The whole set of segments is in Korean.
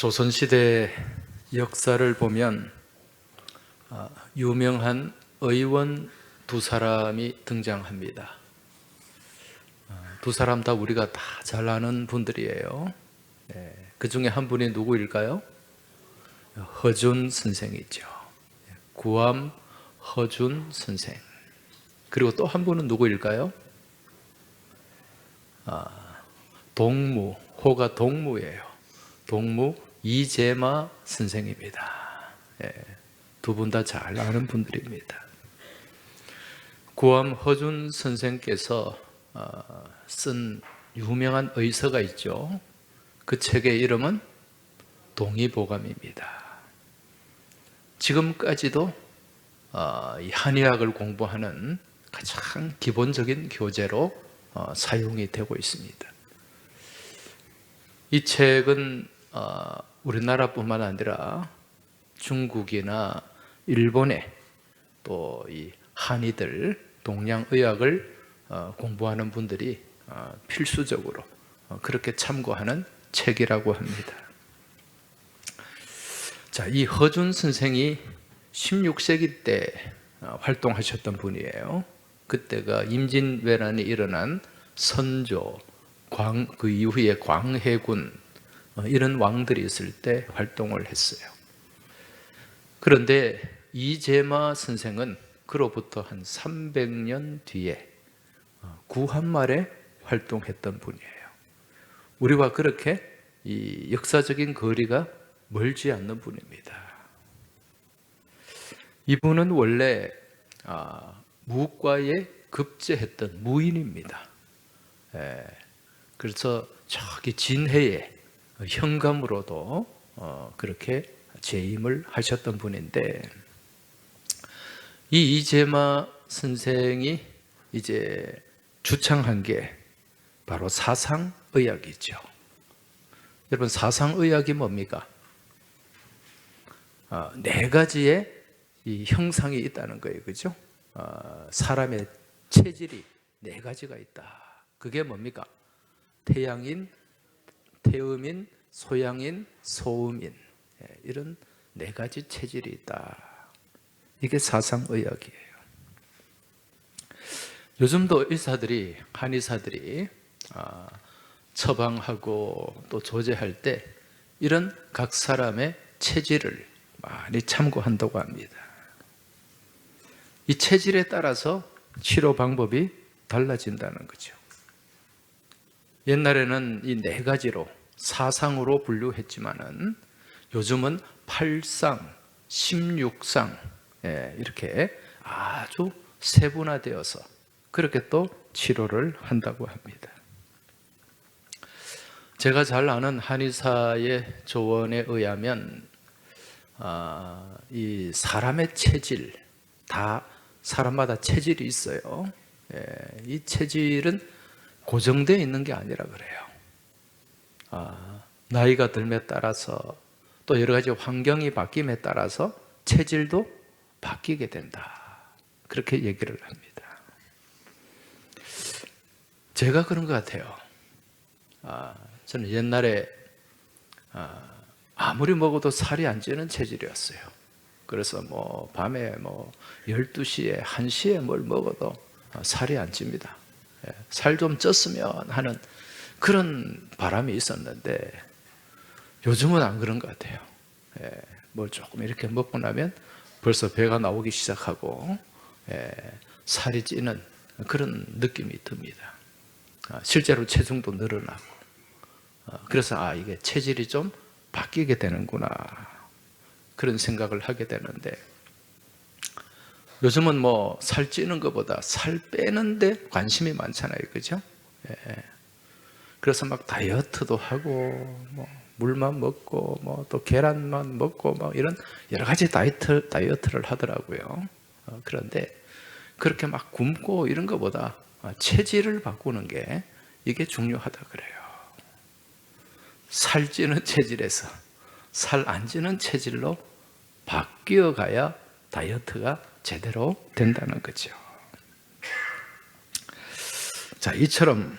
조선시대 역사를 보면 유명한 의원 두 사람이 등장합니다. 두 사람 다 우리가 다 잘 아는 분들이에요. 그 중에 한 분이 누구일까요? 허준 선생이죠. 구암 허준 선생. 그리고 또 한 분은 누구일까요? 동무, 호가 동무예요. 동무 이재마 선생입니다. 두 분 다 잘 아는 분들입니다. 구암 허준 선생께서 쓴 유명한 의서가 있죠. 그 책의 이름은 동의보감입니다. 지금까지도 이 한의학을 공부하는 가장 기본적인 교재로 사용이 되고 있습니다. 이 책은 우리나라뿐만 아니라 중국이나 일본에 또 이 한의들, 동양의학을 공부하는 분들이 필수적으로 그렇게 참고하는 책이라고 합니다. 자, 이 허준 선생이 16세기 때 활동하셨던 분이에요. 그때가 임진왜란이 일어난 선조, 그 이후에 광해군 이런 왕들이 있을 때 활동을 했어요. 그런데 이재마 선생은 그로부터 한 300년 뒤에 구한말에 활동했던 분이에요. 우리와 그렇게 이 역사적인 거리가 멀지 않는 분입니다. 이분은 원래 무과에 급제했던 무인입니다. 그래서 저기 진해에 현감으로도 그렇게 재임을 하셨던 분인데, 이 이재마 선생이 이제 주창한 게 바로 사상의학이죠. 여러분, 사상의학이 뭡니까? 네 가지의 이 형상이 있다는 거예요. 그죠? 사람의 체질이 네 가지가 있다. 그게 뭡니까? 태양인, 태음인, 소양인, 소음인. 이런 네 가지 체질이 있다. 이게 사상의학이에요. 요즘도 의사들이, 한의사들이 처방하고 또 조제할 때 이런 각 사람의 체질을 많이 참고한다고 합니다. 이 체질에 따라서 치료 방법이 달라진다는 거죠. 옛날에는 이 네 가지로 사상으로 분류했지만은 요즘은 8상, 16상 이렇게 아주 세분화되어서 그렇게 또 치료를 한다고 합니다. 제가 잘 아는 한의사의 조언에 의하면 이 사람의 체질, 다 사람마다 체질이 있어요. 이 체질은 고정되어 있는 게 아니라 그래요. 나이가 들에 따라서 또 여러 가지 환경이 바뀜에 따라서 체질도 바뀌게 된다. 그렇게 얘기를 합니다. 제가 그런 것 같아요. 저는 옛날에 아무리 먹어도 살이 안 찌는 체질이었어요. 그래서 밤에 12시에, 1시에 뭘 먹어도 살이 안 찝니다. 살 좀 쪘으면 하는 그런 바람이 있었는데 요즘은 안 그런 것 같아요. 뭘 조금 이렇게 먹고 나면 벌써 배가 나오기 시작하고 살이 찌는 그런 느낌이 듭니다. 실제로 체중도 늘어나고. 그래서 이게 체질이 좀 바뀌게 되는구나, 그런 생각을 하게 되는데, 요즘은 살 찌는 것보다 살 빼는데 관심이 많잖아요. 그죠? 그래서 막 다이어트도 하고 물만 먹고 또 계란만 먹고 이런 여러 가지 다이어트를 하더라고요. 그런데 그렇게 막 굶고 이런 것보다 체질을 바꾸는 게 이게 중요하다 그래요. 살찌는 체질에서 살 안 찌는 체질로 바뀌어 가야 다이어트가 제대로 된다는 거죠. 자, 이처럼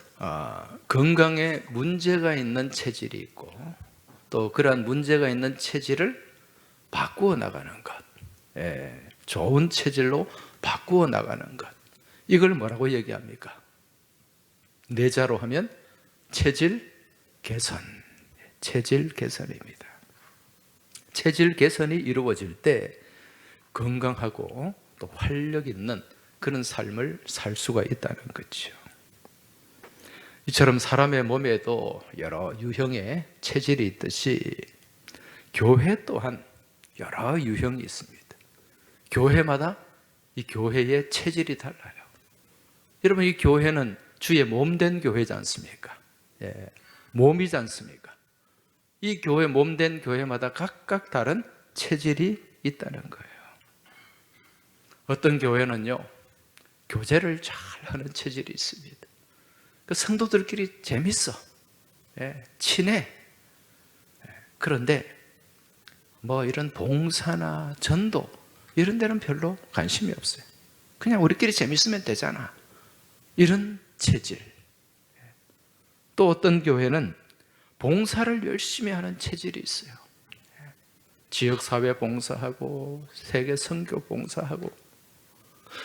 건강에 문제가 있는 체질이 있고 또 그러한 문제가 있는 체질을 바꾸어 나가는 것, 좋은 체질로 바꾸어 나가는 것, 이걸 뭐라고 얘기합니까? 내자로 하면 체질 개선, 체질 개선입니다. 체질 개선이 이루어질 때 건강하고 또 활력 있는 그런 삶을 살 수가 있다는 거죠. 이처럼 사람의 몸에도 여러 유형의 체질이 있듯이 교회 또한 여러 유형이 있습니다. 교회마다 이 교회의 체질이 달라요. 여러분, 이 교회는 주의 몸된 교회지 않습니까? 몸이지 않습니까? 이 교회, 몸된 교회마다 각각 다른 체질이 있다는 거예요. 어떤 교회는요, 교제를 잘 하는 체질이 있습니다. 그 성도들끼리 재밌어, 친해. 그런데 뭐 이런 봉사나 전도 이런 데는 별로 관심이 없어요. 그냥 우리끼리 재밌으면 되잖아, 이런 체질. 또 어떤 교회는 봉사를 열심히 하는 체질이 있어요. 지역사회 봉사하고 세계 선교 봉사하고,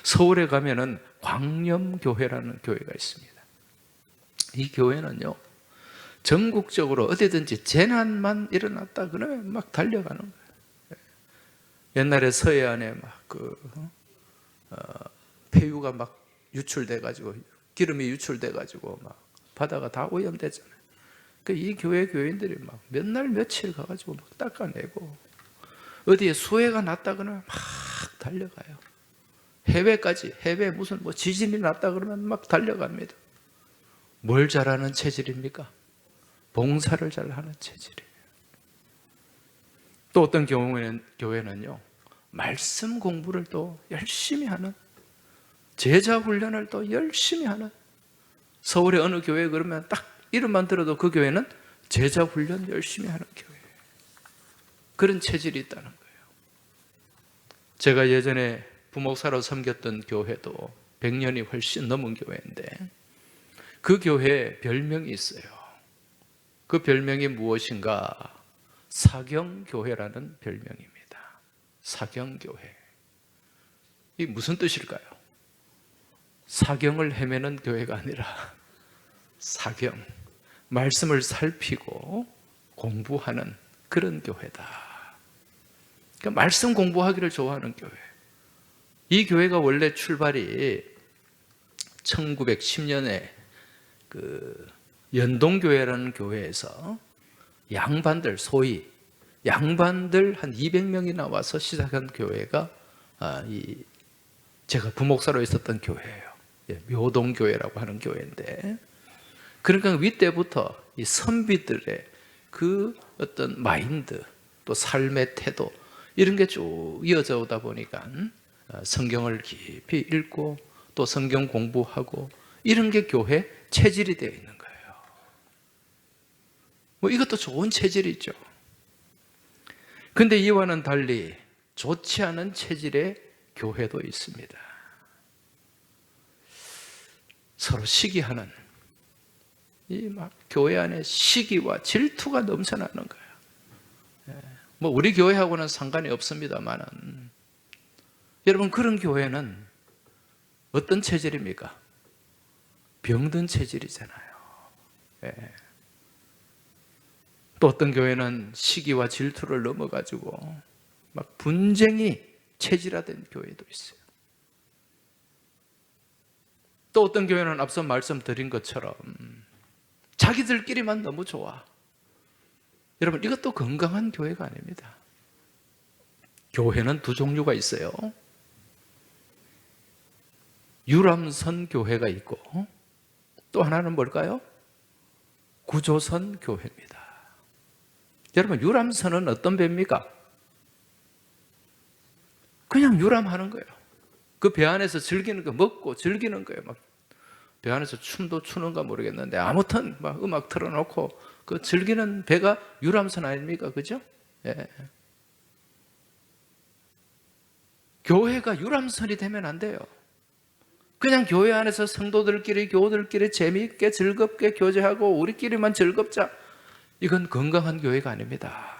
서울에 가면은 광염교회라는 교회가 있습니다. 이 교회는요, 전국적으로 어디든지 재난만 일어났다 그러면 막 달려가는 거예요. 옛날에 서해안에 막 폐유가 막 유출돼가지고, 기름이 유출돼가지고 막 바다가 다 오염되잖아요. 이 교회 교인들이 막 몇 날 며칠 가가지고 막 닦아내고, 어디에 수해가 났다 그러면 막 달려가요. 해외까지, 해외 무슨 뭐 지진이 났다 그러면 막 달려갑니다. 뭘 잘하는 체질입니까? 봉사를 잘하는 체질이에요. 또 어떤 교회는요, 말씀 공부를 또 열심히 하는, 제자 훈련을 또 열심히 하는, 서울의 어느 교회 그러면 딱 이름만 들어도 그 교회는 제자 훈련 열심히 하는 교회예요. 그런 체질이 있다는 거예요. 제가 예전에 부목사로 섬겼던 교회도 100년이 훨씬 넘은 교회인데, 그 교회에 별명이 있어요. 그 별명이 무엇인가? 사경교회라는 별명입니다. 사경교회. 이게 무슨 뜻일까요? 사경을 헤매는 교회가 아니라 사경, 말씀을 살피고 공부하는 그런 교회다. 그러니까 말씀 공부하기를 좋아하는 교회. 이 교회가 원래 출발이 1910년에 연동교회라는 교회에서 양반들, 소위 양반들 한 200명이 나와서 시작한 교회가 제가 부목사로 있었던 교회예요. 묘동교회라고 하는 교회인데, 그러니까 윗때부터 이 선비들의 그 어떤 마인드, 또 삶의 태도, 이런 게 쭉 이어져 오다 보니까 성경을 깊이 읽고 또 성경 공부하고, 이런 게 교회 체질이 되어 있는 거예요. 뭐 이것도 좋은 체질이죠. 근데 이와는 달리 좋지 않은 체질의 교회도 있습니다. 서로 시기하는, 막 교회 안에 시기와 질투가 넘쳐나는 거예요. 뭐 우리 교회하고는 상관이 없습니다만은, 여러분, 그런 교회는 어떤 체질입니까? 병든 체질이잖아요. 또 어떤 교회는 시기와 질투를 넘어가지고 막 분쟁이 체질화된 교회도 있어요. 또 어떤 교회는 앞서 말씀드린 것처럼 자기들끼리만 너무 좋아. 여러분, 이것도 건강한 교회가 아닙니다. 교회는 두 종류가 있어요. 유람선 교회가 있고, 또 하나는 뭘까요? 구조선 교회입니다. 여러분, 유람선은 어떤 배입니까? 그냥 유람하는 거예요. 그 배 안에서 즐기는 거, 먹고 즐기는 거예요. 막 배 안에서 춤도 추는가 모르겠는데, 아무튼 막 음악 틀어놓고 그 즐기는 배가 유람선 아닙니까? 그죠? 교회가 유람선이 되면 안 돼요. 그냥 교회 안에서 성도들끼리, 교우들끼리 재미있게 즐겁게 교제하고 우리끼리만 즐겁자, 이건 건강한 교회가 아닙니다.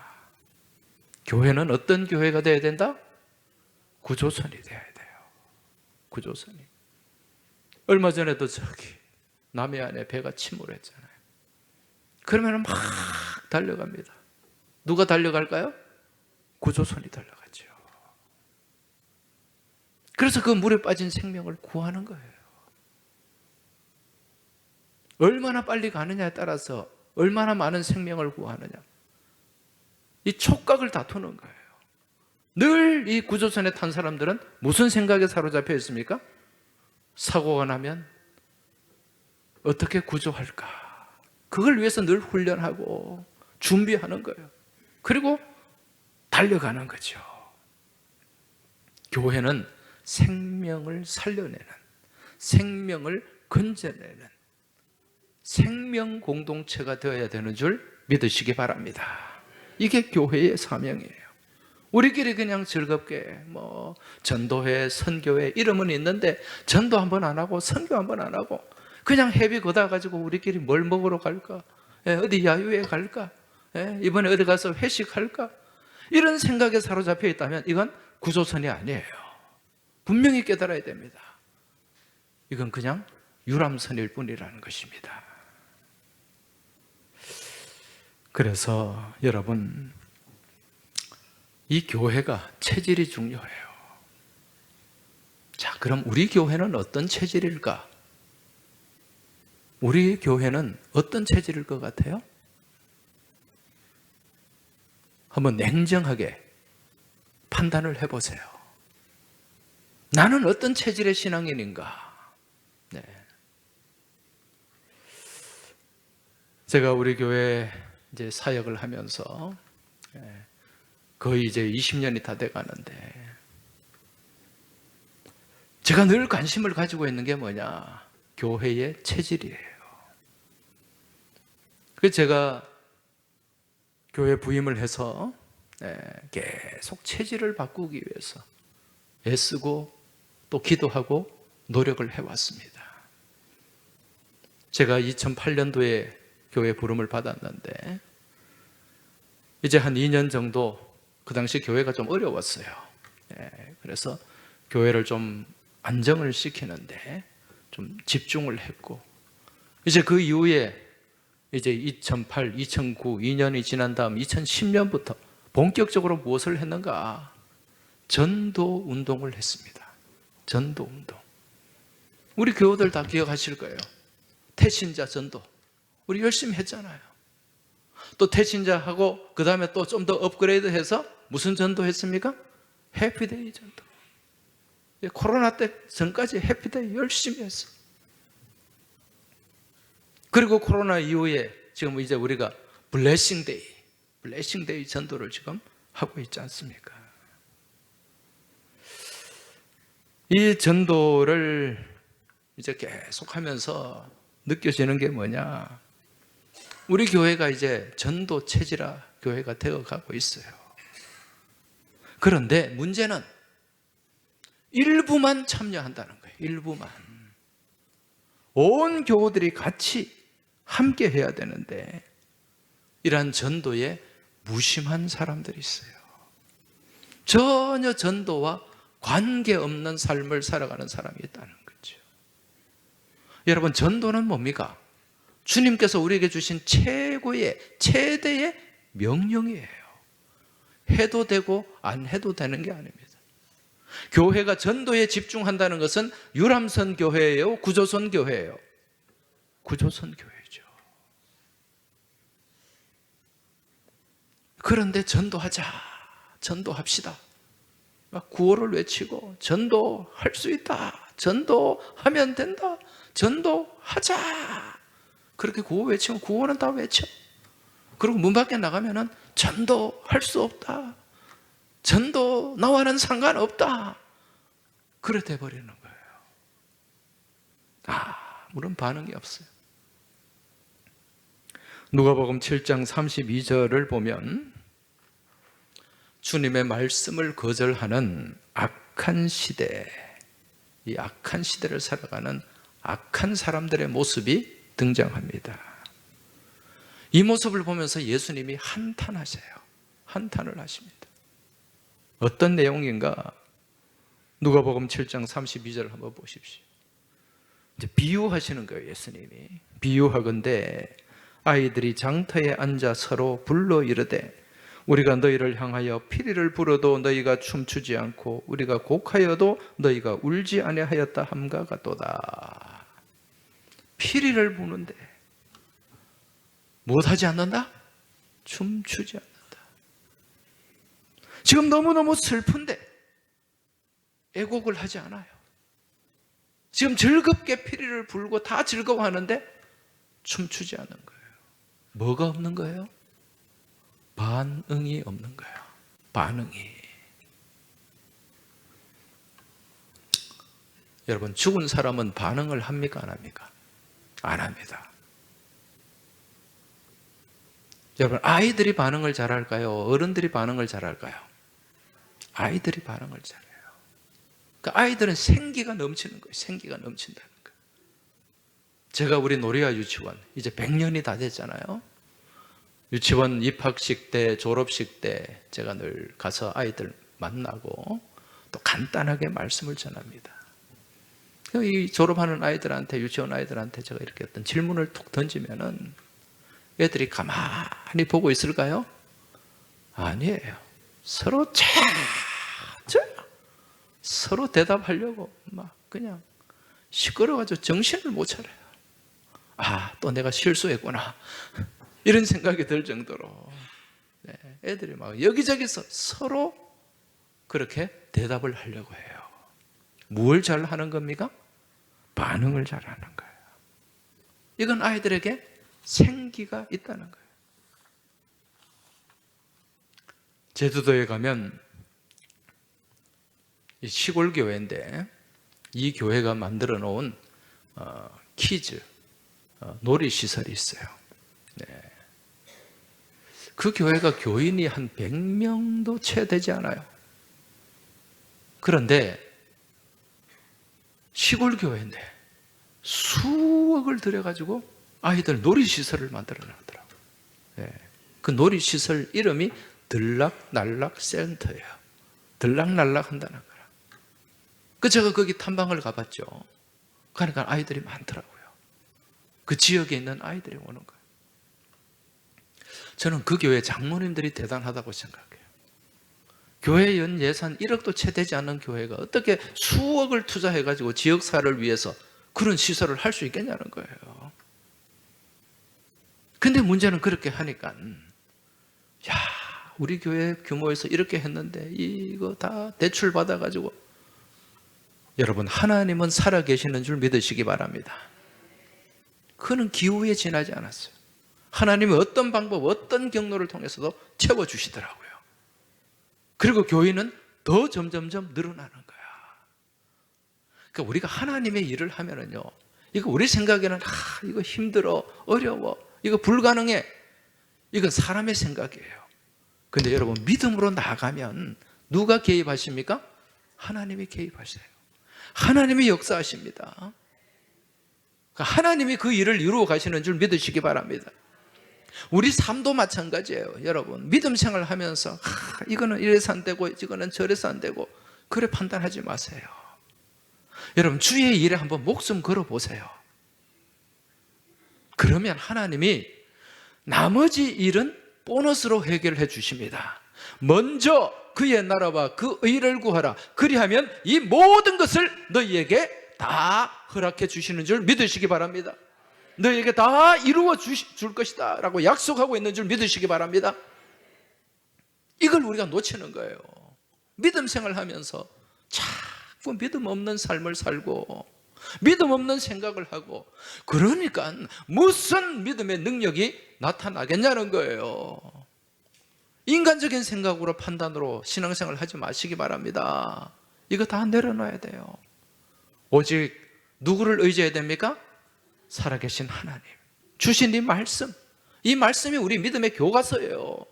교회는 어떤 교회가 되어야 된다? 구조선이 되어야 돼요. 구조선이. 얼마 전에도 저기 남해안에 배가 침몰했잖아요. 그러면 막 달려갑니다. 누가 달려갈까요? 구조선이 달려가죠. 그래서 그 물에 빠진 생명을 구하는 거예요. 얼마나 빨리 가느냐에 따라서 얼마나 많은 생명을 구하느냐. 이 촉각을 다투는 거예요. 늘 이 구조선에 탄 사람들은 무슨 생각에 사로잡혀 있습니까? 사고가 나면 어떻게 구조할까? 그걸 위해서 늘 훈련하고 준비하는 거예요. 그리고 달려가는 거죠. 교회는 생명을 살려내는, 생명을 건져내는 생명 공동체가 되어야 되는 줄 믿으시기 바랍니다. 이게 교회의 사명이에요. 우리끼리 그냥 즐겁게 전도회, 선교회 이름은 있는데 전도 한번 안 하고 선교 한번 안 하고 그냥 회비 걷어가지고 우리끼리 뭘 먹으러 갈까? 어디 야유회 갈까? 이번에 어디 가서 회식할까? 이런 생각에 사로잡혀 있다면 이건 구조선이 아니에요. 분명히 깨달아야 됩니다. 이건 그냥 유람선일 뿐이라는 것입니다. 그래서 여러분, 이 교회가 체질이 중요해요. 자, 그럼 우리 교회는 어떤 체질일까? 우리 교회는 어떤 체질일 것 같아요? 한번 냉정하게 판단을 해보세요. 나는 어떤 체질의 신앙인인가? 네. 제가 우리 교회 이제 사역을 하면서 거의 이제 20년이 다 돼 가는데 제가 늘 관심을 가지고 있는 게 뭐냐? 교회의 체질이에요. 그래서 제가 교회 부임을 해서 계속 체질을 바꾸기 위해서 애쓰고 또 기도하고 노력을 해왔습니다. 제가 2008년도에 교회 부름을 받았는데 이제 한 2년 정도 그 당시 교회가 좀 어려웠어요. 그래서 교회를 좀 안정을 시키는데 좀 집중을 했고 이제 그 이후에 이제 2008, 2009, 2년이 지난 다음 2010년부터 본격적으로 무엇을 했는가? 전도 운동을 했습니다. 전도 운동. 우리 교우들 다 기억하실 거예요. 태신자 전도. 우리 열심히 했잖아요. 또 태신자하고 그 다음에 또 좀 더 업그레이드해서 무슨 전도 했습니까? 해피데이 전도. 코로나 때 전까지 해피데이 열심히 했어. 그리고 코로나 이후에 지금 이제 우리가 블레싱데이 전도를 지금 하고 있지 않습니까? 이 전도를 이제 계속 하면서 느껴지는 게 뭐냐? 우리 교회가 이제 전도 체질화 교회가 되어가고 있어요. 그런데 문제는 일부만 참여한다는 거예요. 일부만. 온 교우들이 같이 함께 해야 되는데 이러한 전도에 무심한 사람들이 있어요. 전혀 전도와 관계없는 삶을 살아가는 사람이 있다는 거죠. 여러분, 전도는 뭡니까? 주님께서 우리에게 주신 최대의 명령이에요. 해도 되고 안 해도 되는 게 아닙니다. 교회가 전도에 집중한다는 것은 유람선 교회예요? 구조선 교회예요? 구조선 교회죠. 그런데 전도합시다. 막 구호를 외치고 전도할 수 있다. 전도하면 된다. 전도하자. 그렇게 구호 외치면 구호는 다 외쳐. 그리고 문 밖에 나가면은 전도할 수 없다. 전도 나와는 상관없다. 그래 돼버리는 거예요. 아무런 반응이 없어요. 누가복음 7장 32절을 보면 주님의 말씀을 거절하는 악한 시대, 이 악한 시대를 살아가는 악한 사람들의 모습이 등장합니다. 이 모습을 보면서 예수님이 한탄하세요. 한탄을 하십니다. 어떤 내용인가? 누가복음 7장 32절 한번 보십시오. 이제 비유하시는 거예요, 예수님이. 비유하건대 아이들이 장터에 앉아 서로 불러 이르되 우리가 너희를 향하여 피리를 불어도 너희가 춤추지 않고 우리가 곡하여도 너희가 울지 아니하였다 함과 같도다. 피리를 부는데 무엇하지 않는다? 춤추지 않는다. 지금 너무너무 슬픈데 애곡을 하지 않아요. 지금 즐겁게 피리를 불고 다 즐거워하는데 춤추지 않는 거예요. 뭐가 없는 거예요? 반응이 없는 거예요. 반응이. 여러분, 죽은 사람은 반응을 합니까? 안 합니까? 안 합니다. 여러분, 아이들이 반응을 잘할까요? 어른들이 반응을 잘할까요? 아이들이 반응을 잘해요. 그러니까 아이들은 생기가 넘치는 거예요. 생기가 넘친다는 거예요. 제가 우리 노래와 유치원 이제 100년이 다 됐잖아요. 유치원 입학식 때, 졸업식 때 제가 늘 가서 아이들 만나고 또 간단하게 말씀을 전합니다. 이 졸업하는 아이들한테, 유치원 아이들한테 제가 이렇게 어떤 질문을 툭 던지면은 애들이 가만히 보고 있을까요? 아니에요. 서로 서로 대답하려고 막 그냥 시끄러워가지고 정신을 못 차려요. 아, 또 내가 실수했구나. 이런 생각이 들 정도로 애들이 막 여기저기서 서로 그렇게 대답을 하려고 해요. 뭘 잘 하는 겁니까? 반응을 잘 하는 거예요. 이건 아이들에게 생기가 있다는 거예요. 제주도에 가면 시골 교회인데 이 교회가 만들어 놓은 키즈 놀이시설이 있어요. 그 교회가 교인이 한 100명도 채 되지 않아요. 그런데 시골 교회인데 수억을 들여가지고 아이들 놀이시설을 만들어 놨더라고요. 그 놀이시설 이름이 들락날락 센터예요. 들락날락 한다는 거라. 제가 거기 탐방을 가봤죠. 그러니까 아이들이 많더라고요. 그 지역에 있는 아이들이 오는 거예요. 저는 그 교회 장로님들이 대단하다고 생각해요. 교회 연 예산 1억도 채 되지 않는 교회가 어떻게 수억을 투자해가지고 지역사회를 위해서 그런 시설을 할 수 있겠냐는 거예요. 근데 문제는 그렇게 하니까 야, 우리 교회 규모에서 이렇게 했는데 이거 다 대출 받아가지고 여러분, 하나님은 살아계시는 줄 믿으시기 바랍니다. 그는 기후에 지나지 않았어요. 하나님이 어떤 방법, 어떤 경로를 통해서도 채워주시더라고요. 그리고 교회는 더 점점점 늘어나는 거야. 그러니까 우리가 하나님의 일을 하면은요, 이거 우리 생각에는 이거 힘들어, 어려워, 이거 불가능해. 이건 사람의 생각이에요. 근데 여러분, 믿음으로 나아가면 누가 개입하십니까? 하나님이 개입하세요. 하나님이 역사하십니다. 그러니까 하나님이 그 일을 이루어 가시는 줄 믿으시기 바랍니다. 우리 삶도 마찬가지예요. 여러분, 믿음 생활을 하면서 이거는 이래서 안 되고 이거는 저래서 안 되고 그래 판단하지 마세요. 여러분, 주의 일에 한번 목숨 걸어보세요. 그러면 하나님이 나머지 일은 보너스로 해결해 주십니다. 먼저 그의 나라와 그 의를 구하라. 그리하면 이 모든 것을 너희에게 다 허락해 주시는 줄 믿으시기 바랍니다. 너희에게 다 이루어 줄 것이다 라고 약속하고 있는 줄 믿으시기 바랍니다. 이걸 우리가 놓치는 거예요. 믿음 생활하면서 자꾸 믿음 없는 삶을 살고 믿음 없는 생각을 하고, 그러니까 무슨 믿음의 능력이 나타나겠냐는 거예요. 인간적인 생각으로 판단으로 신앙생활을 하지 마시기 바랍니다. 이거 다 내려놔야 돼요. 오직 누구를 의지해야 됩니까? 살아계신 하나님, 주신 이 말씀, 이 말씀이 우리 믿음의 교과서예요.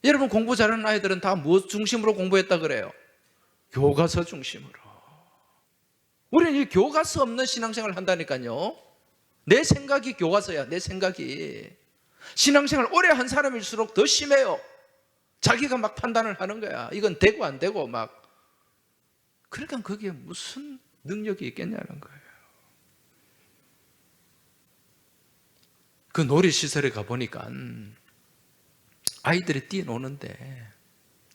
여러분, 공부 잘하는 아이들은 다 무엇 중심으로 공부했다 그래요? 교과서 중심으로. 우리는 이 교과서 없는 신앙생활을 한다니까요. 내 생각이 교과서야. 내 생각이. 신앙생활 오래 한 사람일수록 더 심해요. 자기가 막 판단을 하는 거야. 이건 되고 안 되고 막. 그러니까 거기에 무슨 능력이 있겠냐는 거예요. 그 놀이시설에 가보니까 아이들이 뛰노는데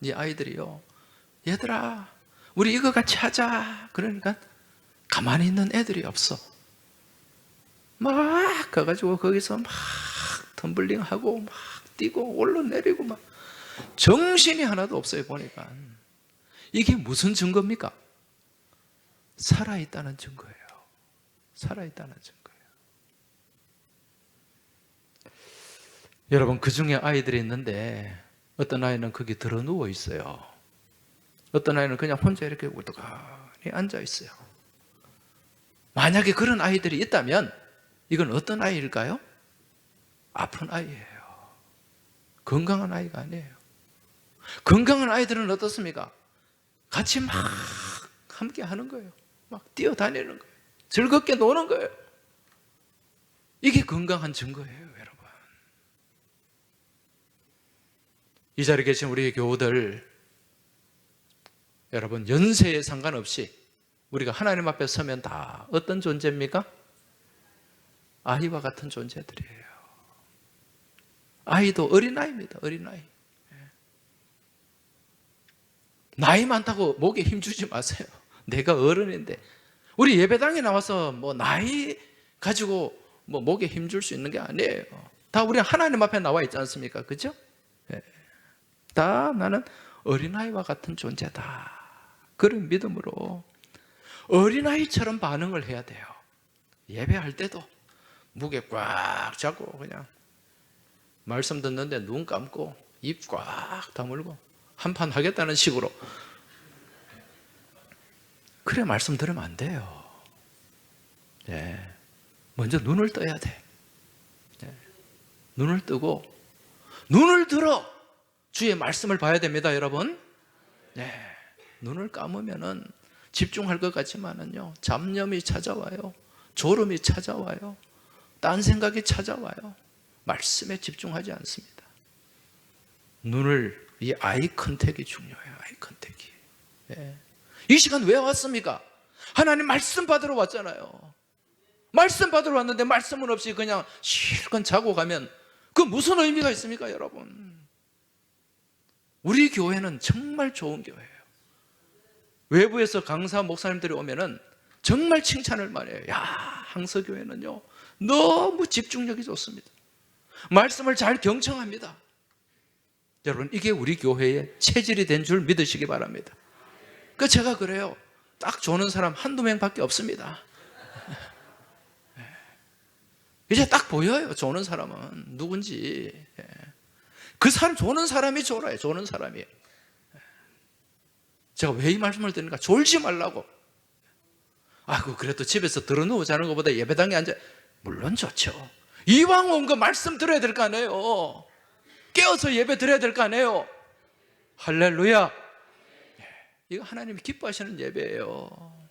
이 아이들이요, 얘들아 우리 이거 같이 하자. 그러니까 가만히 있는 애들이 없어. 막 가가지고 거기서 막 텀블링하고 막 뛰고 올라내리고 막 정신이 하나도 없어요. 보니까 이게 무슨 증거입니까? 살아있다는 증거예요. 살아있다는 증거예요. 여러분, 그 중에 아이들이 있는데 어떤 아이는 거기 들어 누워 있어요. 어떤 아이는 그냥 혼자 이렇게 우두커니 앉아 있어요. 만약에 그런 아이들이 있다면 이건 어떤 아이일까요? 아픈 아이예요. 건강한 아이가 아니에요. 건강한 아이들은 어떻습니까? 같이 막 함께 하는 거예요. 막 뛰어다니는 거예요. 즐겁게 노는 거예요. 이게 건강한 증거예요, 여러분. 이 자리에 계신 우리 교우들, 여러분, 연세에 상관없이 우리가 하나님 앞에 서면 다 어떤 존재입니까? 아이와 같은 존재들이에요. 아이도 어린아이입니다. 어린아이. 나이 많다고 목에 힘주지 마세요. 내가 어른인데. 우리 예배당에 나와서 뭐 나이 가지고 뭐 목에 힘줄 수 있는 게 아니에요. 다 우리 하나님 앞에 나와 있지 않습니까? 그죠? 다 나는 어린아이와 같은 존재다. 그런 믿음으로 어린아이처럼 반응을 해야 돼요. 예배할 때도 무게 꽉 잡고 그냥 말씀 듣는데 눈 감고 입 꽉 다물고 한판 하겠다는 식으로. 그래 말씀 들으면 안 돼요. 먼저 눈을 떠야 돼. 눈을 뜨고 눈을 들어 주의 말씀을 봐야 됩니다, 여러분. 눈을 감으면은 집중할 것 같지만은요, 잡념이 찾아와요. 졸음이 찾아와요. 딴 생각이 찾아와요. 말씀에 집중하지 않습니다. 눈을, 이 아이 컨택이 중요해요. 아이 컨택이. 이 시간 왜 왔습니까? 하나님 말씀 받으러 왔잖아요. 말씀 받으러 왔는데 말씀은 없이 그냥 실컷 자고 가면 그 무슨 의미가 있습니까, 여러분? 우리 교회는 정말 좋은 교회예요. 외부에서 강사 목사님들이 오면은 정말 칭찬을 많이 해요. 야, 항서교회는요 너무 집중력이 좋습니다. 말씀을 잘 경청합니다. 여러분, 이게 우리 교회의 체질이 된 줄 믿으시기 바랍니다. 그 제가 그래요. 딱 조는 사람 한두 명밖에 없습니다. 이제 딱 보여요. 조는 사람은 누군지. 그 사람, 조는 사람이 졸아요. 조는 사람이. 제가 왜 이 말씀을 드리는가? 졸지 말라고. 아이고, 그래도 집에서 들어누워 자는 것보다 예배당에 앉아. 물론 좋죠. 이왕 온 거 말씀 들어야 될 거 아니에요. 깨어서 예배 드려야 될 거 아니에요. 할렐루야. 이거 하나님이 기뻐하시는 예배예요.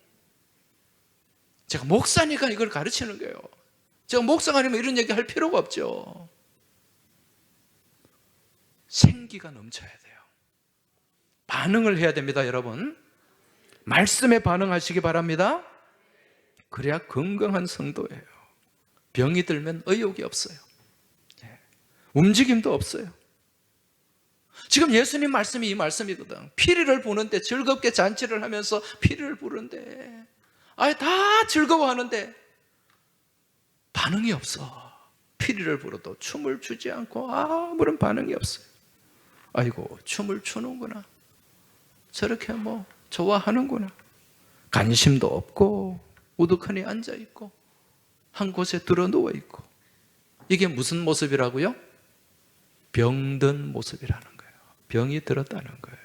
제가 목사니까 이걸 가르치는 거예요. 제가 목사가 아니면 이런 얘기 할 필요가 없죠. 생기가 넘쳐야 돼요. 반응을 해야 됩니다, 여러분. 말씀에 반응하시기 바랍니다. 그래야 건강한 성도예요. 병이 들면 의욕이 없어요. 움직임도 없어요. 지금 예수님 말씀이 이 말씀이거든. 피리를 부는데, 즐겁게 잔치를 하면서 피리를 부는데, 다 즐거워하는데 반응이 없어. 피리를 불어도 춤을 추지 않고 아무런 반응이 없어요. 아이고, 춤을 추는구나. 저렇게 뭐 좋아하는구나. 관심도 없고 우두커니 앉아있고 한 곳에 들어 누워있고. 이게 무슨 모습이라고요? 병든 모습이라는 거예요. 병이 들었다는 거예요.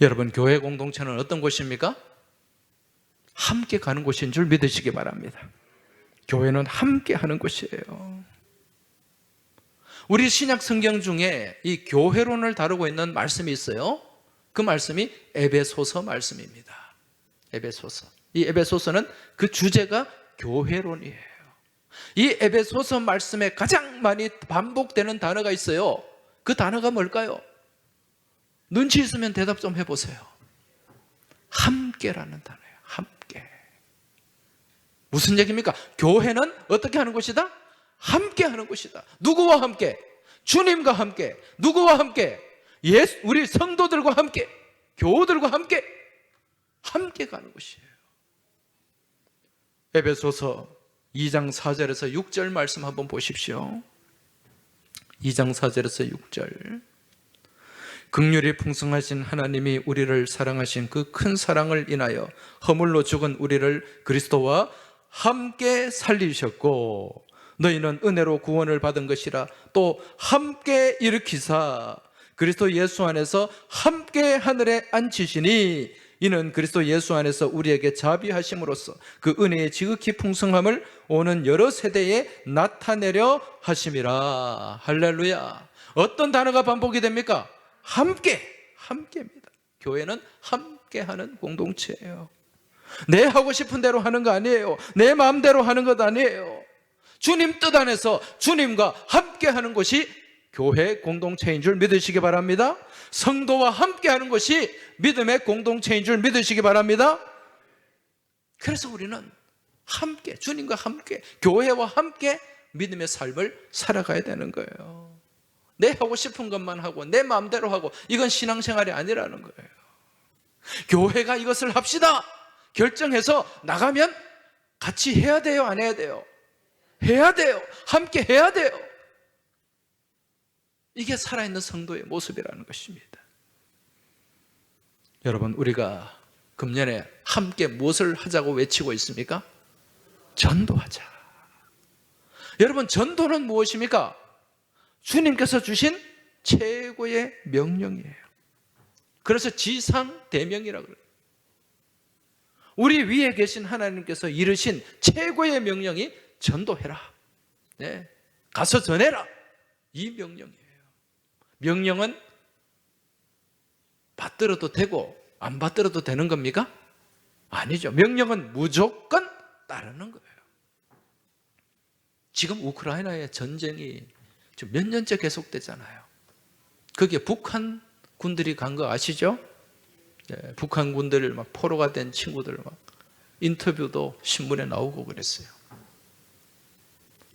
여러분, 교회 공동체는 어떤 곳입니까? 함께 가는 곳인 줄 믿으시기 바랍니다. 교회는 함께 하는 곳이에요. 우리 신약 성경 중에 이 교회론을 다루고 있는 말씀이 있어요. 그 말씀이 에베소서 말씀입니다. 에베소서. 이 에베소서는 그 주제가 교회론이에요. 이 에베소서 말씀에 가장 많이 반복되는 단어가 있어요. 그 단어가 뭘까요? 눈치 있으면 대답 좀 해보세요. 함께라는 단어예요. 함께. 무슨 얘기입니까? 교회는 어떻게 하는 곳이다? 함께 하는 곳이다. 누구와 함께? 주님과 함께. 누구와 함께? 우리 성도들과 함께. 교우들과 함께. 함께 가는 곳이에요. 에베소서 2장 4절에서 6절 말씀 한번 보십시오. 2장 4절에서 6절. 긍휼이 풍성하신 하나님이 우리를 사랑하신 그 큰 사랑을 인하여 허물로 죽은 우리를 그리스도와 함께 살리셨고 너희는 은혜로 구원을 받은 것이라 또 함께 일으키사 그리스도 예수 안에서 함께 하늘에 앉히시니 이는 그리스도 예수 안에서 우리에게 자비하심으로써 그 은혜의 지극히 풍성함을 오는 여러 세대에 나타내려 하심이라. 할렐루야. 어떤 단어가 반복이 됩니까? 함께, 함께입니다. 교회는 함께하는 공동체예요. 내 하고 싶은 대로 하는 거 아니에요. 내 마음대로 하는 것 아니에요. 주님 뜻 안에서 주님과 함께하는 것이 교회 공동체인 줄 믿으시기 바랍니다. 성도와 함께하는 것이 믿음의 공동체인 줄 믿으시기 바랍니다. 그래서 우리는 함께, 주님과 함께, 교회와 함께 믿음의 삶을 살아가야 되는 거예요. 내 하고 싶은 것만 하고 내 마음대로 하고 이건 신앙생활이 아니라는 거예요. 교회가 이것을 합시다 결정해서 나가면 같이 해야 돼요? 안 해야 돼요? 해야 돼요. 함께 해야 돼요. 이게 살아있는 성도의 모습이라는 것입니다. 여러분, 우리가 금년에 함께 무엇을 하자고 외치고 있습니까? 전도하자. 여러분, 전도는 무엇입니까? 주님께서 주신 최고의 명령이에요. 그래서 지상대명이라고 그래요. 우리 위에 계신 하나님께서 이르신 최고의 명령이 전도해라. 네. 가서 전해라. 이 명령이에요. 명령은 받들어도 되고 안 받들어도 되는 겁니까? 아니죠. 명령은 무조건 따르는 거예요. 지금 우크라이나의 전쟁이 지금 몇 년째 계속되잖아요. 거기에 북한 군들이 간 거 아시죠? 네, 북한 군들 막 포로가 된 친구들 막 인터뷰도 신문에 나오고 그랬어요.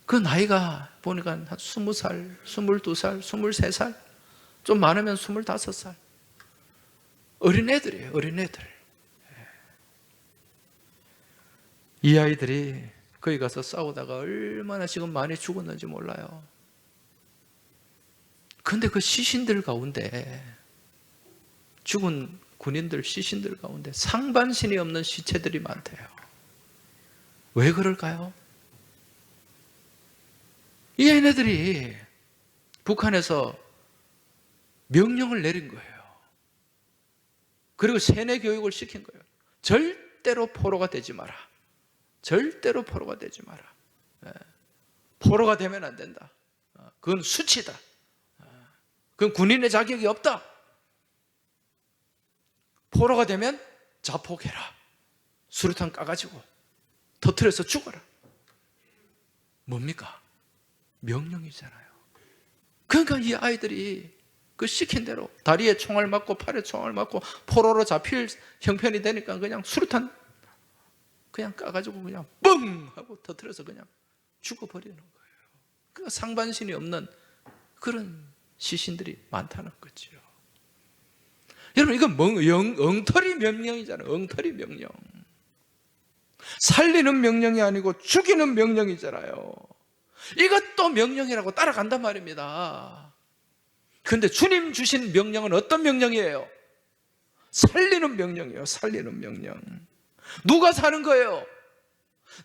그 나이가 보니까 한 20살, 22살, 23살, 좀 많으면 25살. 어린애들이에요, 어린애들. 이 아이들이 거기 가서 싸우다가 얼마나 지금 많이 죽었는지 몰라요. 그런데 그 시신들 가운데, 죽은 군인들 시신들 가운데 상반신이 없는 시체들이 많대요. 왜 그럴까요? 이 얘네들이 북한에서 명령을 내린 거예요. 그리고 세뇌 교육을 시킨 거예요. 절대로 포로가 되지 마라. 절대로 포로가 되지 마라. 포로가 되면 안 된다. 그건 수치다. 그건 군인의 자격이 없다. 포로가 되면 자폭해라. 수류탄 까가지고 터뜨려서 죽어라. 뭡니까? 명령이잖아요. 그러니까 이 아이들이 그 시킨 대로 다리에 총알 맞고 팔에 총알 맞고 포로로 잡힐 형편이 되니까 그냥 수류탄 그냥 까가지고 그냥 뻥 하고 터뜨려서 그냥 죽어버리는 거예요. 그러니까 상반신이 없는 그런 시신들이 많다는 거죠. 여러분, 이건 엉터리 명령이잖아요. 엉터리 명령. 살리는 명령이 아니고 죽이는 명령이잖아요. 이것도 명령이라고 따라간단 말입니다. 그런데 주님 주신 명령은 어떤 명령이에요? 살리는 명령이에요. 살리는 명령. 누가 사는 거예요?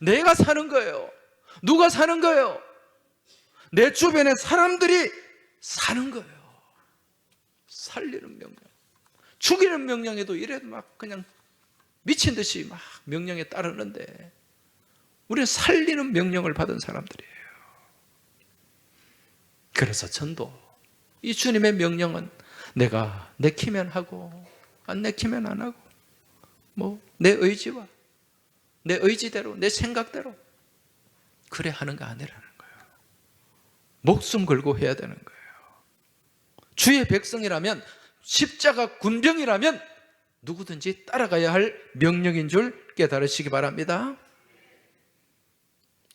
내가 사는 거예요. 누가 사는 거예요? 내 주변의 사람들이 사는 거예요. 살리는 명령. 죽이는 명령에도 이래도 막 그냥 미친 듯이 막 명령에 따르는데 우리는 살리는 명령을 받은 사람들이에요. 그래서 전도, 이 주님의 명령은 내가 내키면 하고 안 내키면 안 하고 뭐 내 의지와 내 의지대로 내 생각대로 그래 하는 거 아니라는 거예요. 목숨 걸고 해야 되는 거예요. 주의 백성이라면, 십자가 군병이라면 누구든지 따라가야 할 명령인 줄 깨달으시기 바랍니다.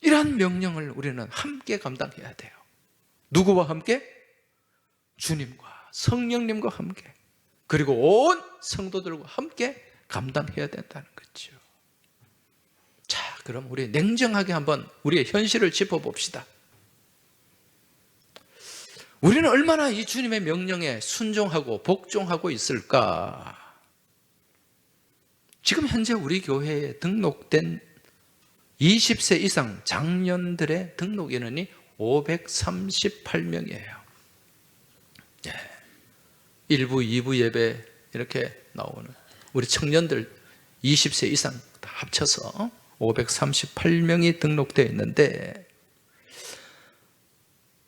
이러한 명령을 우리는 함께 감당해야 돼요. 누구와 함께? 주님과 성령님과 함께, 그리고 온 성도들과 함께 감당해야 된다는 거죠. 자, 그럼 우리 냉정하게 한번 우리의 현실을 짚어봅시다. 우리는 얼마나 이 주님의 명령에 순종하고 복종하고 있을까? 지금 현재 우리 교회에 등록된 20세 이상 장년들의 등록 인원이 538명이에요. 1부, 2부 예배 이렇게 나오는 우리 청년들 20세 이상 다 합쳐서 538명이 등록되어 있는데,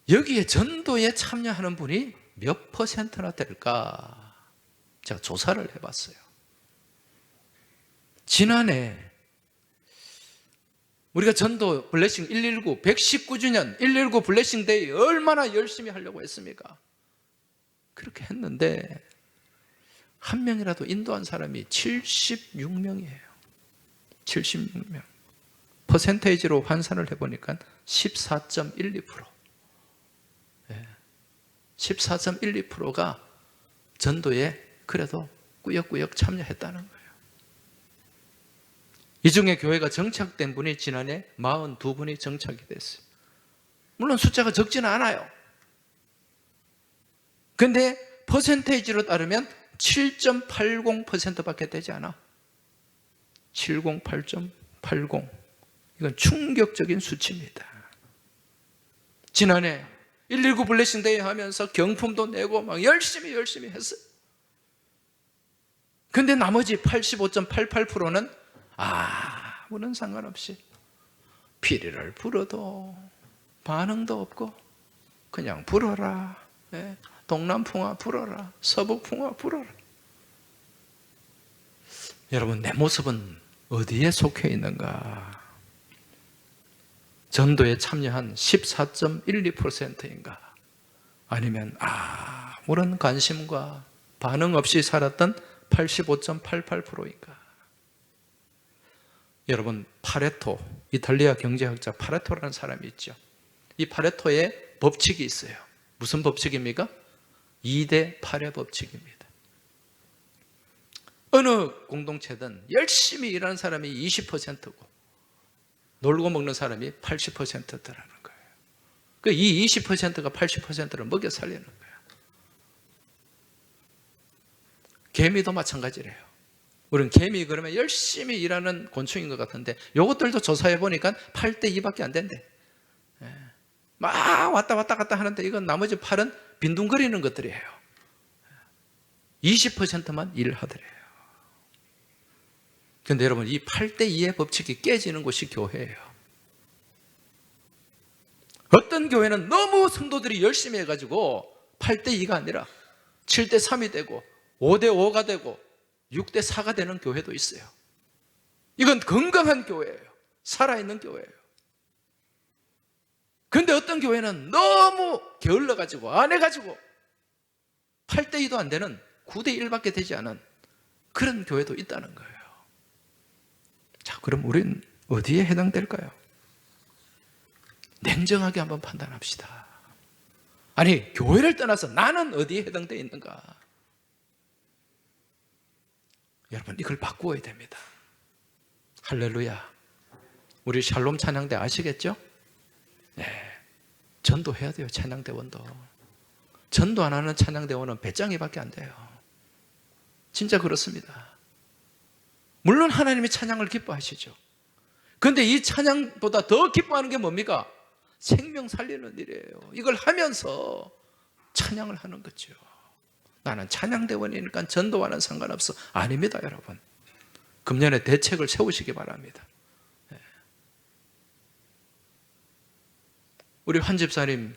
여기에 전도에 참여하는 분이 몇 퍼센트나 될까? 제가 조사를 해봤어요. 지난해 우리가 전도 블레싱 119 119주년 119 블레싱 데이 얼마나 열심히 하려고 했습니까? 그렇게 했는데 한 명이라도 인도한 사람이 76명이에요. 76명. 퍼센테이지로 환산을 해보니까 14.12%. 14.12%가 전도에 그래도 꾸역꾸역 참여했다는 거예요. 이 중에 교회가 정착된 분이 지난해 42분이 정착이 됐어요. 물론 숫자가 적지는 않아요. 근데 퍼센테이지로 따르면 7.80%밖에 되지 않아. 708.80. 이건 충격적인 수치입니다. 지난해 119 블레싱 데이 하면서 경품도 내고 막 열심히 했어요. 근데 나머지 85.88%는 아무런 상관없이 피리를 불어도 반응도 없고 그냥 불어라. 동남풍화 불어라. 서북풍화 불어라. 여러분, 내 모습은 어디에 속해 있는가? 전도에 참여한 14.12%인가? 아니면 아무런 관심과 반응 없이 살았던 85.88%인가? 여러분, 파레토, 이탈리아 경제학자 파레토라는 사람이 있죠. 이 파레토의 법칙이 있어요. 무슨 법칙입니까? 2대 8의 법칙입니다. 어느 공동체든 열심히 일하는 사람이 20%고 놀고 먹는 사람이 80%더라는 거예요. 이 20%가 80%를 먹여 살리는 거예요. 개미도 마찬가지래요. 우리는 개미 그러면 열심히 일하는 곤충인 것 같은데 이것들도 조사해 보니까 8대 2밖에 안 된대. 막 왔다 갔다 하는데 이건 나머지 8은 빈둥거리는 것들이에요. 20%만 일하더래요. 그런데 여러분, 이 8대 2의 법칙이 깨지는 곳이 교회예요. 어떤 교회는 너무 성도들이 열심히 해가지고 8대 2가 아니라 7대 3이 되고 5대 5가 되고 6대 4가 되는 교회도 있어요. 이건 건강한 교회예요. 살아있는 교회예요. 그런데 어떤 교회는 너무 게을러가지고 안 해가지고 8대 2도 안 되는 9대 1밖에 되지 않은 그런 교회도 있다는 거예요. 자, 그럼 우리는 어디에 해당될까요? 냉정하게 한번 판단합시다. 아니, 교회를 떠나서 나는 어디에 해당되어 있는가? 여러분, 이걸 바꾸어야 됩니다. 할렐루야. 우리 샬롬 찬양대 아시겠죠? 네, 전도해야 돼요. 찬양대원도. 전도 안 하는 찬양대원은 배짱이밖에 안 돼요. 진짜 그렇습니다. 물론 하나님이 찬양을 기뻐하시죠. 그런데 이 찬양보다 더 기뻐하는 게 뭡니까? 생명 살리는 일이에요. 이걸 하면서 찬양을 하는 거죠. 나는 찬양대원이니까 전도와는 상관없어. 아닙니다, 여러분. 금년에 대책을 세우시기 바랍니다. 우리 환 집사님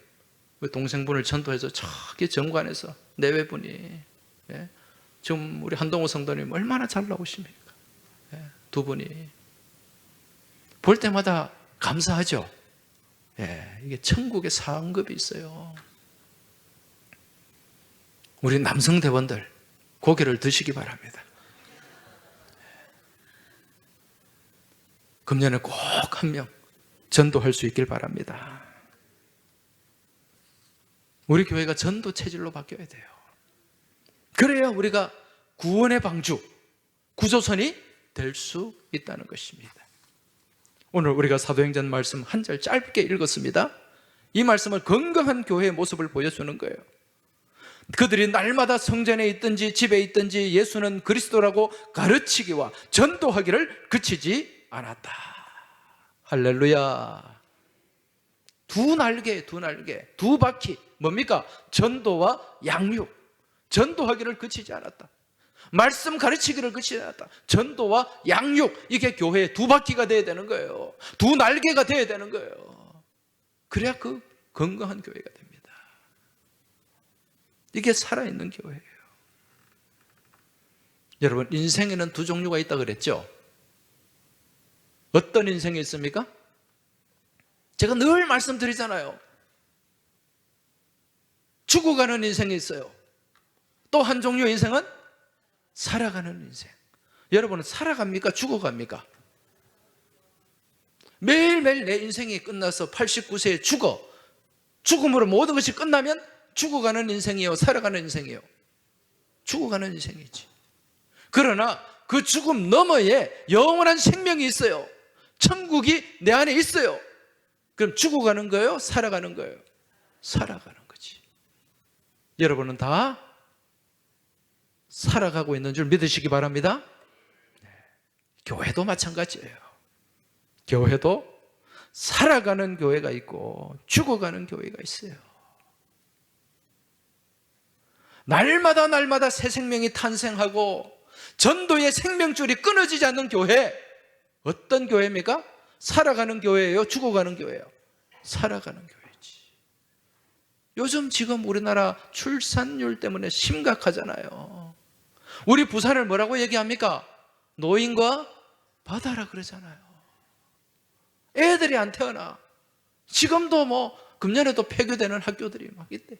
동생분을 전도해서 저기 정관에서 내외분이, 지금 우리 한동호 성도님 얼마나 잘 나오십니까? 두 분이 볼 때마다 감사하죠. 이게 천국의 상급이 있어요. 우리 남성 대원들 고개를 드시기 바랍니다. 금년에 꼭 한 명 전도할 수 있길 바랍니다. 우리 교회가 전도 체질로 바뀌어야 돼요. 그래야 우리가 구원의 방주, 구조선이 될 수 있다는 것입니다. 오늘 우리가 사도행전 말씀 한 절 짧게 읽었습니다. 이 말씀은 건강한 교회의 모습을 보여주는 거예요. 그들이 날마다 성전에 있든지 집에 있든지 예수는 그리스도라고 가르치기와 전도하기를 그치지 않았다. 할렐루야. 두 날개, 두 바퀴. 뭡니까? 전도와 양육. 전도하기를 그치지 않았다. 말씀 가르치기를 그치지 않았다. 전도와 양육. 이게 교회의 두 바퀴가 돼야 되는 거예요. 두 날개가 돼야 되는 거예요. 그래야 그 건강한 교회가 됩니다. 이게 살아있는 교회예요. 여러분, 인생에는 두 종류가 있다 그랬죠? 어떤 인생이 있습니까? 제가 늘 말씀드리잖아요. 죽어가는 인생이 있어요. 또 한 종류의 인생은 살아가는 인생. 여러분은 살아갑니까? 죽어갑니까? 매일매일 내 인생이 끝나서 89세에 죽음으로 모든 것이 끝나면 죽어가는 인생이에요? 살아가는 인생이에요? 죽어가는 인생이지. 그러나 그 죽음 너머에 영원한 생명이 있어요. 천국이 내 안에 있어요. 그럼 죽어가는 거예요? 살아가는 거예요? 살아가는 거지. 여러분은 다 살아가고 있는 줄 믿으시기 바랍니다. 교회도 마찬가지예요. 교회도 살아가는 교회가 있고 죽어가는 교회가 있어요. 날마다 새 생명이 탄생하고 전도의 생명줄이 끊어지지 않는 교회, 어떤 교회입니까? 살아가는 교회예요? 죽어가는 교회예요? 살아가는 교회지. 요즘 지금 우리나라 출산율 때문에 심각하잖아요. 우리 부산을 뭐라고 얘기합니까? 노인과 바다라 그러잖아요. 애들이 안 태어나. 지금도 금년에도 폐교되는 학교들이 막 있대.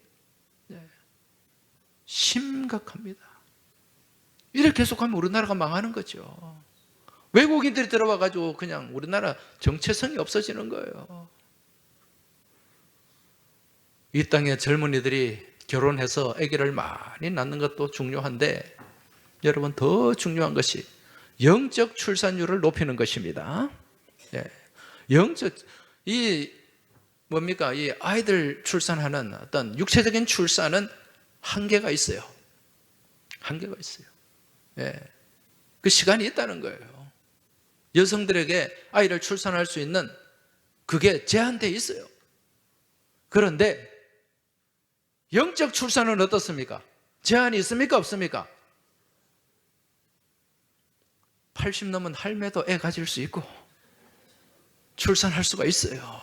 심각합니다. 이렇게 계속하면 우리나라가 망하는 거죠. 외국인들이 들어와가지고 그냥 우리나라 정체성이 없어지는 거예요. 이 땅에 젊은이들이 결혼해서 아기를 많이 낳는 것도 중요한데 여러분 더 중요한 것이 영적 출산율을 높이는 것입니다. 이 아이들 출산하는 어떤 육체적인 출산은 한계가 있어요. 한계가 있어요. 그 시간이 있다는 거예요. 여성들에게 아이를 출산할 수 있는 그게 제한되어 있어요. 그런데 영적 출산은 어떻습니까? 제한이 있습니까? 없습니까? 80 넘은 할매도 애 가질 수 있고 출산할 수가 있어요.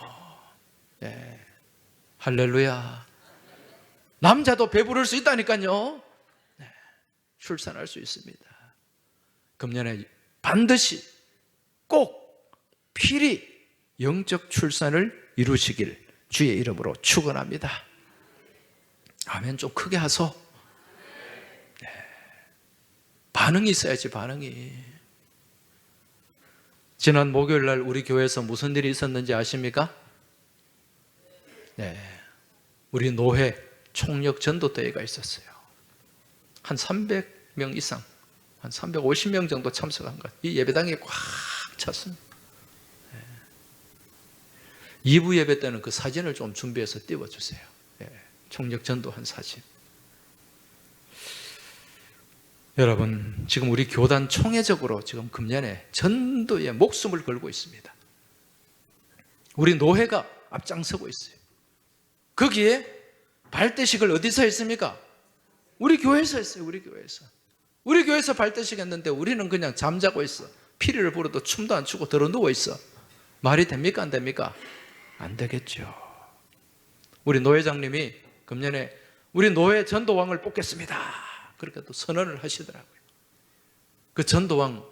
할렐루야. 남자도 배부를 수 있다니까요. 출산할 수 있습니다. 금년에 반드시 꼭 필히 영적 출산을 이루시길 주의 이름으로 축원합니다. 아멘. 좀 크게 하소. 반응이 있어야지. 반응이. 지난 목요일 날 우리 교회에서 무슨 일이 있었는지 아십니까? 우리 노회 총력 전도대회가 있었어요. 한 300명 이상, 한 350명 정도 참석한 것. 이 예배당이 꽉 찼습니다. 2부 예배 때는 그 사진을 좀 준비해서 띄워주세요. 총력 전도한 사진. 여러분, 지금 우리 교단 총회적으로 지금 금년에 전도에 목숨을 걸고 있습니다. 우리 노회가 앞장서고 있어요. 거기에 발대식을 어디서 했습니까? 우리 교회에서 했어요. 우리 교회에서 발대식 했는데 우리는 그냥 잠자고 있어. 피리를 불어도 춤도 안 추고 들어 누워 있어. 말이 됩니까? 안 됩니까? 안 되겠죠. 우리 노회장님이 금년에 우리 노회 전도왕을 뽑겠습니다. 그렇게 또 선언을 하시더라고요. 그 전도왕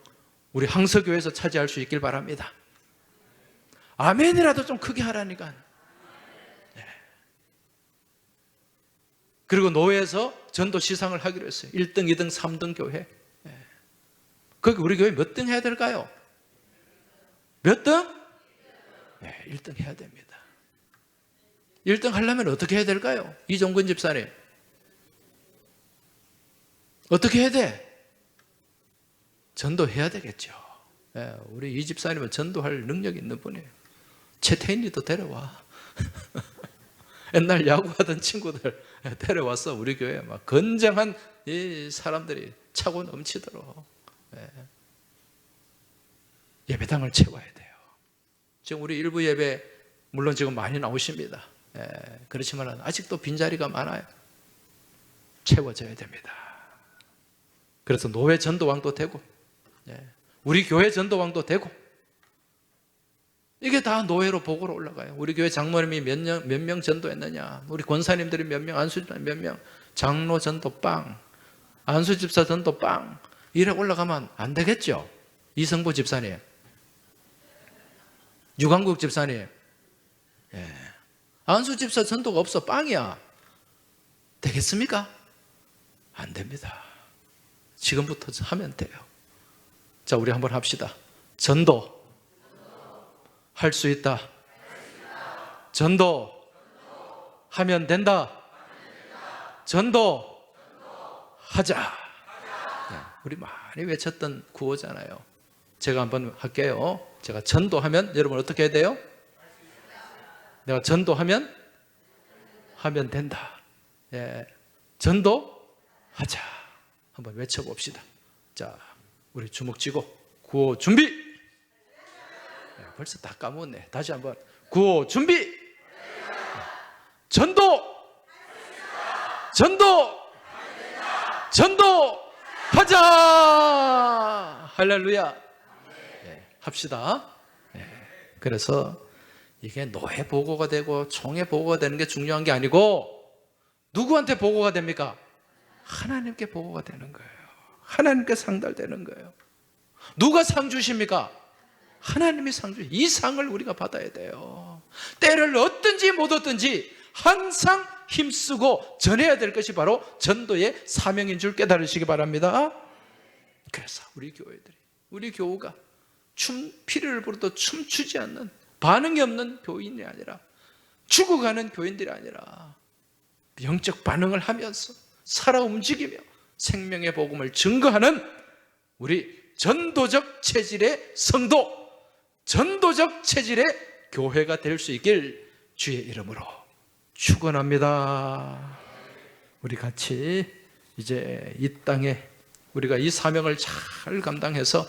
우리 항서교회에서 차지할 수 있길 바랍니다. 아멘이라도 좀 크게 하라니까. 그리고 노회에서 전도 시상을 하기로 했어요. 1등, 2등, 3등 교회. 거기 우리 교회 몇 등 해야 될까요? 몇 등? 네, 1등 해야 됩니다. 1등 하려면 어떻게 해야 될까요? 이종근 집사님, 어떻게 해야 돼? 전도해야 되겠죠. 우리 이 집사님은 전도할 능력이 있는 분이에요. 최태인이도 데려와. 옛날 야구하던 친구들 데려와서 우리 교회에 막 건장한 이 사람들이 차고 넘치도록 예배당을 채워야 돼요. 지금 우리 일부 예배 물론 지금 많이 나오십니다. 그렇지만 아직도 빈자리가 많아요. 채워져야 됩니다. 그래서 노회 전도왕도 되고 우리 교회 전도왕도 되고 이게 다 노회로 보고로 올라가요. 우리 교회 장로님이 몇 명 전도했느냐, 우리 권사님들이 몇 명, 안수집사 몇 명, 장로 전도 빵, 안수집사 전도 빵 이래 올라가면 안 되겠죠. 이성부 집사님, 유광국 집사님, 안수집사 전도가 없어 빵이야. 되겠습니까? 안 됩니다. 지금부터 하면 돼요. 자, 우리 한번 합시다. 전도 할 수 있다. 전도 하면 된다. 전도 하자. 우리 많이 외쳤던 구호잖아요. 제가 한번 할게요. 제가 전도하면 여러분 어떻게 해야 돼요? 내가 전도하면 된다. 전도하자. 한번 외쳐봅시다. 자, 우리 주먹 쥐고 구호 준비. 벌써 다 까먹었네. 다시 한번 구호 준비. 전도 하자. 할렐루야. 합시다. 그래서 이게 노회 보고가 되고 총회 보고가 되는 게 중요한 게 아니고 누구한테 보고가 됩니까? 하나님께 보고가 되는 거예요. 하나님께 상달되는 거예요. 누가 상 주십니까? 하나님이 상 주십니다. 이 상을 우리가 받아야 돼요. 때를 얻든지 못 얻든지 항상 힘쓰고 전해야 될 것이 바로 전도의 사명인 줄 깨달으시기 바랍니다. 그래서 우리 교회들이, 우리 교우가 피를 부르도 춤추지 않는, 반응이 없는 교인이 아니라, 죽어가는 교인들이 아니라 영적 반응을 하면서 살아 움직이며 생명의 복음을 증거하는 우리 전도적 체질의 성도, 전도적 체질의 교회가 될 수 있길 주의 이름으로 축원합니다. 우리 같이 이제 이 땅에 우리가 이 사명을 잘 감당해서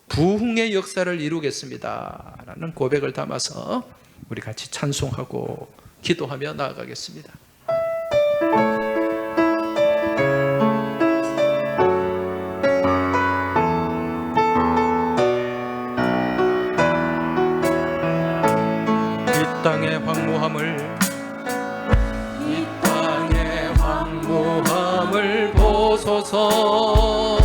부흥의 역사를 이루겠습니다 라는 고백을 담아서 우리 같이 찬송하고 기도하며 나아가겠습니다. 이 땅의 황무함을 보소서.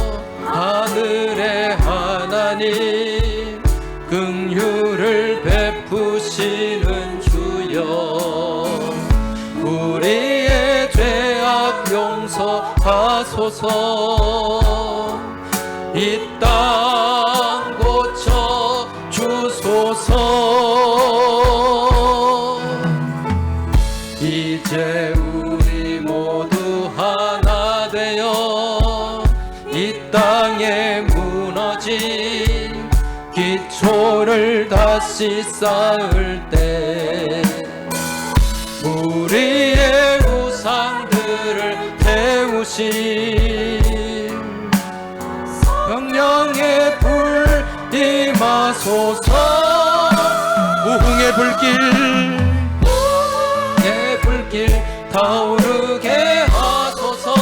하늘의 하나님 긍휼을 베푸시는 주여, 우리의 죄악 용서하소서. 이 땅 고쳐 주소서. 이제 우리 모두 하나 되어 이 땅에 무너진 기초를 다시 쌓을 때 우리의 우상들을 태우신 성령의 불 임하소서. 부흥의 불길 타오르게 하소서.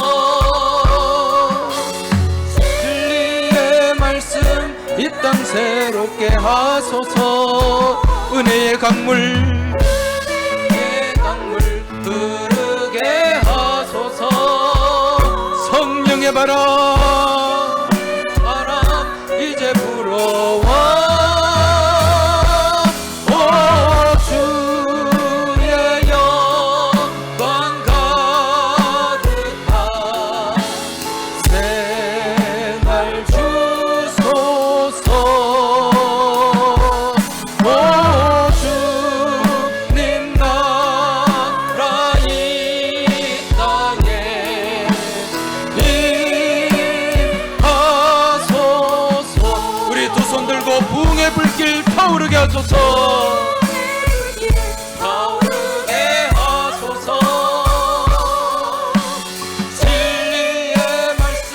진리의 말씀 이 땅 새롭게 하소서. 은혜의 강물 흐르게 하소서. 성령의 바람 이제 불어와. 주의 영광 하소서. 타오르게 하소서. 진리의 말씀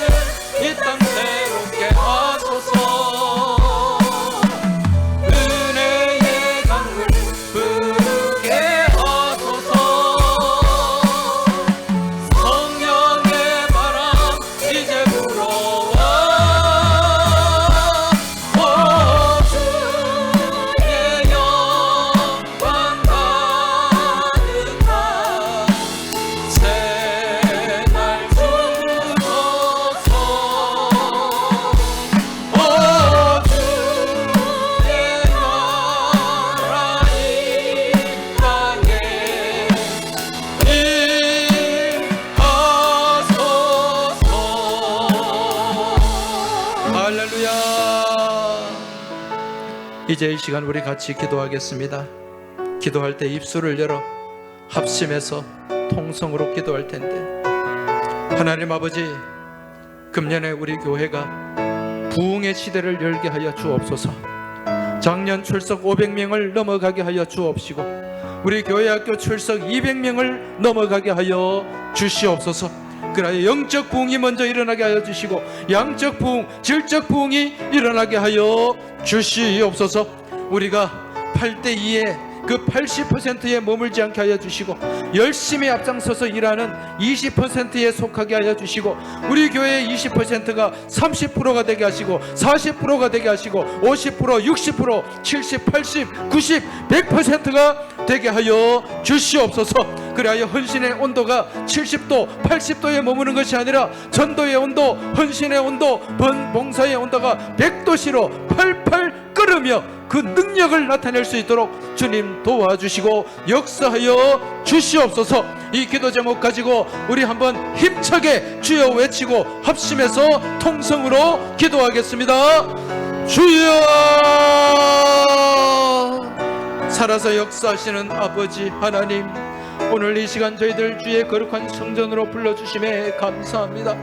이 땅 새롭게 하소서. 은혜의 강물 부르게 하소서. 성령의 바람 이제 불어와. 주의 영광 가득한 새날 주소서. 주의 나라 이 땅에 임하소서. 할렐루야. 이제 이 시간 우리 같이 기도하겠습니다. 기도할 때 입술을 열어 합심해서 통성으로 기도할 텐데, 하나님 아버지, 금년에 우리 교회가 부흥의 시대를 열게 하여 주옵소서. 작년 출석 500명을 넘어가게 하여 주옵시고, 우리 교회 학교 출석 200명을 넘어가게 하여 주시옵소서. 그러나 영적 부흥이 먼저 일어나게 하여 주시고, 양적 부흥, 질적 부흥이 일어나게 하여 주시옵소서. 우리가 8대2의 그 80%에 머물지 않게 하여 주시고, 열심히 앞장서서 일하는 20%에 속하게 하여 주시고, 우리 교회의 20%가 30%가 되게 하시고, 40%가 되게 하시고, 50%, 60%, 70, 80, 90, 100%가 되게 하여 주시옵소서. 그리하여 헌신의 온도가 70도, 80도에 머무는 것이 아니라 전도의 온도, 헌신의 온도, 봉사의 온도가 100도씨로 팔팔 끓으며 그 능력을 나타낼 수 있도록 주님 도와주시고 역사하여 주시옵소서. 이 기도 제목 가지고 우리 한번 힘차게 주여 외치고 합심해서 통성으로 기도하겠습니다. 주여! 살아서 역사하시는 아버지 하나님, 오늘 이 시간 저희들 주의 거룩한 성전으로 불러주심에 감사합니다.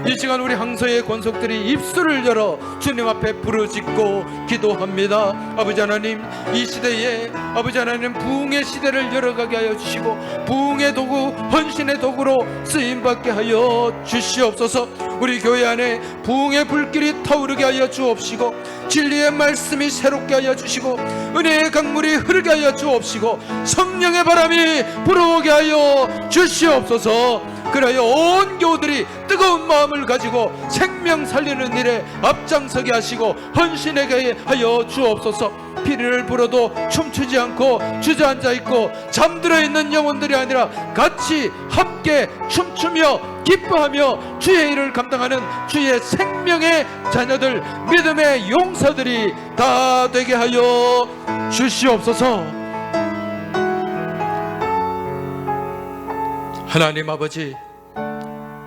이 시간 우리 항소의 권속들이 입술을 열어 주님 앞에 부르짖고 기도합니다. 아버지 하나님, 이 시대에 아버지 하나님 부흥의 시대를 열어가게 하여 주시고, 부흥의 도구, 헌신의 도구로 쓰임받게 하여 주시옵소서. 우리 교회 안에 부흥의 불길이 타오르게 하여 주옵시고, 진리의 말씀이 새롭게 하여 주시고, 은혜의 강물이 흐르게 하여 주옵시고, 성령의 바람이 불어오게 하여 주시옵소서. 그러하여 온 교우들이 뜨거운 마음을 가지고 생명 살리는 일에 앞장서게 하시고 헌신하게 하여 주옵소서. 피리를 불어도 춤추지 않고 주저앉아 있고 잠들어 있는 영혼들이 아니라 같이 함께 춤추며 기뻐하며 주의 일을 감당하는 주의 생명의 자녀들, 믿음의 용사들이 다 되게 하여 주시옵소서. 하나님 아버지,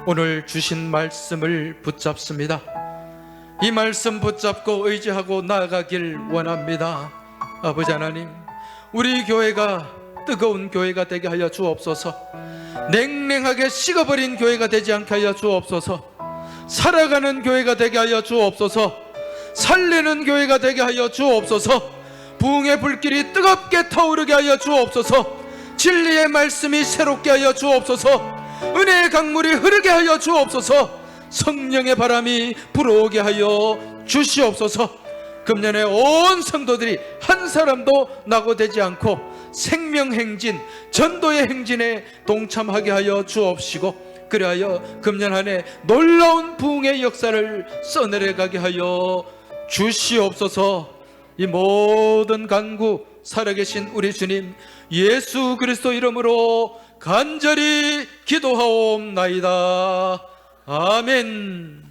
오늘 주신 말씀을 붙잡습니다. 이 말씀 붙잡고 의지하고 나아가길 원합니다. 아버지 하나님, 우리 교회가 뜨거운 교회가 되게 하여 주옵소서. 냉랭하게 식어버린 교회가 되지 않게 하여 주옵소서. 살아가는 교회가 되게 하여 주옵소서. 살리는 교회가 되게 하여 주옵소서. 부흥의 불길이 뜨겁게 타오르게 하여 주옵소서. 진리의 말씀이 새롭게 하여 주옵소서. 은혜의 강물이 흐르게 하여 주옵소서. 성령의 바람이 불어오게 하여 주시옵소서. 금년에 온 성도들이 한 사람도 낙오되지 않고 생명행진, 전도의 행진에 동참하게 하여 주옵시고, 그리하여 금년 한해 놀라운 부흥의 역사를 써내려가게 하여 주시옵소서. 이 모든 간구 살아계신 우리 주님 예수 그리스도 이름으로 간절히 기도하옵나이다. 아멘.